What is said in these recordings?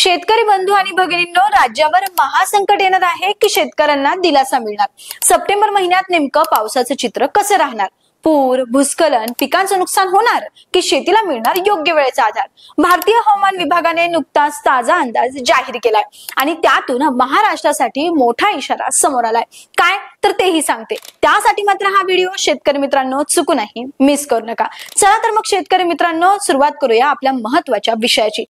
शेतकरी बंधू आणि भगिनींनो, राज्यावर महासंकट येणार आहे की शेतकऱ्यांना दिलासा मिळणार? सप्टेंबर महिन्यात नेमकं पावसाचं चित्र कसं राहणार? पूर, भूस्खलन, पिकांचं नुकसान होणार की शेतीला मिळणार योग्य वेळेचा आधार? भारतीय हवामान विभागाने नुकताच ताजा अंदाज जाहीर केलाय आणि त्यातून महाराष्ट्रासाठी मोठा इशारा समोर आलाय. काय तर तेही सांगते. त्यासाठी मात्र हा व्हिडिओ शेतकरी मित्रांनो चुकूनही मिस करू नका. चला तर मग शेतकरी मित्रांनो, सुरुवात करूया आपल्या महत्त्वाच्या विषयाची.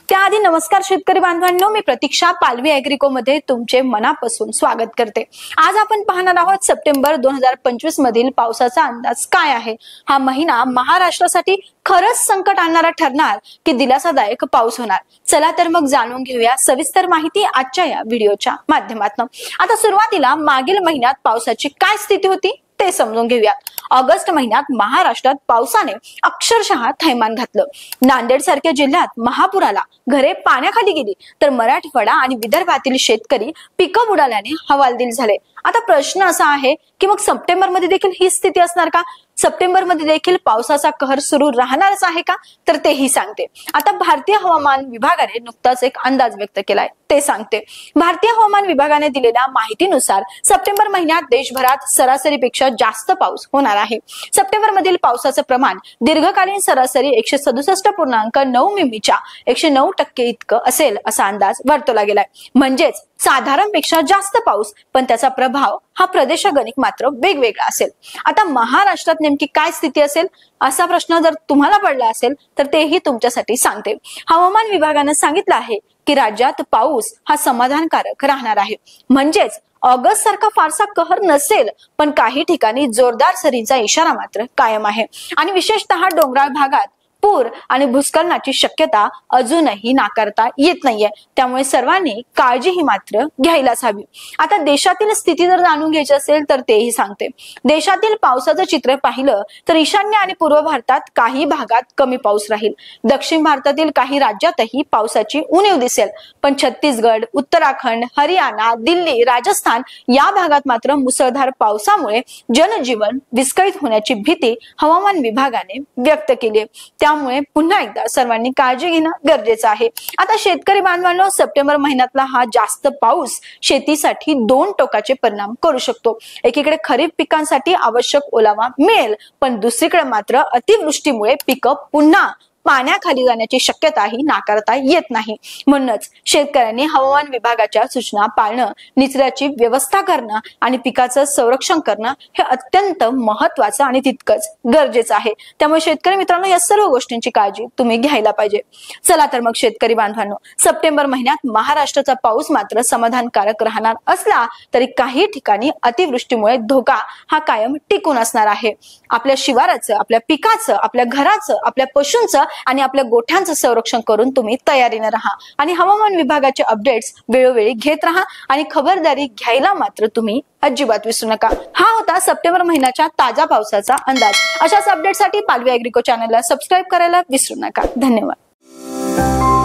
त्याआधी नमस्कार शेतकरी बांधवांनो, मी प्रतीक्षा पालवी ॲग्रिको मध्ये तुमचे मनापासून स्वागत करते. आज आपण पाहणार आहोत सप्टेंबर 2025 मधील पावसाचा अंदाज काय आहे. हा महिना महाराष्ट्रासाठी खरंच संकट आणणारा ठरणार की दिलासादायक पाऊस होणार? चला तर मग जाणून घेऊया सविस्तर माहिती आजच्या या व्हिडिओच्या माध्यमातून. आता सुरुवातीला मागील महिन्यात पावसाची काय स्थिती होती ते समजून घेऊयात. ऑगस्ट महिन्यात महाराष्ट्रात पावसाने अक्षरशः थैमान घातलं. नांदेड सारख्या जिल्ह्यात महापुराला घरे पाण्याखाली गेली, तर मराठवाडा आणि विदर्भातील शेतकरी पिकं बुडाल्याने हवालदिल झाले. आता प्रश्न असा आहे की मग सप्टेंबर मध्ये देखील ही स्थिती असणार का? सप्टेंबर मध्ये देखील पावसाचा कहर सुरू राहणारच आहे का? तर तेही सांगते. आता भारतीय हवामान विभागाने नुकताच एक अंदाज व्यक्त केलाय, ते सांगते. भारतीय हवामान विभागाने दिलेल्या माहितीनुसार सप्टेंबर महिन्यात देशभरात सरासरीपेक्षा जास्त पाऊस होणार आहे. सप्टेंबर मधील पावसाचं प्रमाण दीर्घकालीन सरासरी 167.9 मिमीच्या 109% इतकं असेल असा अंदाज वर्तवला गेलाय. म्हणजेच साधारणपेक्षा जास्त पाऊस, पण त्याचा प्रभाव हा प्रदेशगणिक मात्र वेगवेगळा असेल. आता महाराष्ट्रात नेमकी काय स्थिती असेल असा प्रश्न जर तुम्हाला पडला असेल तर तेही तुमच्यासाठी सांगते. हवामान विभागानं सांगितलं आहे की राज्यात पाऊस हा समाधानकारक राहणार आहे. म्हणजेच ऑगस्ट सारखा फारसा कहर नसेल, पण काही ठिकाणी जोरदार सरींचा इशारा मात्र कायम आहे आणि विशेषतः डोंगराळ भागात पूर आणि भूस्खलनाची शक्यता अजूनही नाकारता येत नाहीये. त्यामुळे सर्वांनी काळजी ही मात्र घ्यायलाच हवी. आता देशातील स्थिती जर जाणून घ्यायची असेल तर तेही सांगते. देशातील पावसाचं चित्र पाहिलं तर ईशान्य आणि पूर्व भारतात काही भागात कमी पाऊस राहील. दक्षिण भारतातील काही राज्यातही पावसाची उणीव दिसेल, पण छत्तीसगड, उत्तराखंड, हरियाणा, दिल्ली, राजस्थान या भागात मात्र मुसळधार पावसामुळे जनजीवन विस्कळीत होण्याची भीती हवामान विभागाने व्यक्त केली आहे. त्यामुळे पुन्हा एकदा सर्वांनी काळजी घेणं गरजेचं आहे. आता शेतकरी बांधवांनो, सप्टेंबर महिन्यातला हा जास्त पाऊस शेतीसाठी दोन टोकाचे परिणाम करू शकतो. एकीकडे खरीप पिकांसाठी आवश्यक ओलावा मिळेल, पण दुसरीकडे मात्र अतिवृष्टीमुळे पिकं पुन्हा पाण्याखाली जाण्याची शक्यताही नाकारता येत नाही. म्हणूनच शेतकऱ्यांनी हवामान विभागाच्या सूचना पाळणं, निचऱ्याची व्यवस्था करणं आणि पिकाचं संरक्षण करणं हे अत्यंत महत्वाचं आणि तितकंच गरजेचं आहे. त्यामुळे शेतकरी मित्रांनो, या सर्व गोष्टींची काळजी तुम्ही घ्यायला पाहिजे. चला तर मग शेतकरी बांधवांनो, सप्टेंबर महिन्यात महाराष्ट्राचा पाऊस मात्र समाधानकारक राहणार असला तरी काही ठिकाणी अतिवृष्टीमुळे धोका हा कायम टिकून असणार आहे. आपल्या शिवाराचं, आपल्या पिकाचं, आपल्या घराचं, आपल्या पशूंचं आणि आपल्या गोठ्यांचं संरक्षण करून तुम्ही तयारीने राहा आणि हवामान विभागाचे अपडेट्स वेळोवेळी घेत राहा आणि खबरदारी घ्यायला मात्र तुम्ही अजिबात विसरू नका. हा होता सप्टेंबर महिन्याच्या ताजा पावसाचा अंदाज. अशाच अपडेटसाठी पालवी ॲग्रिको चॅनलला सबस्क्राईब करायला विसरू नका. धन्यवाद.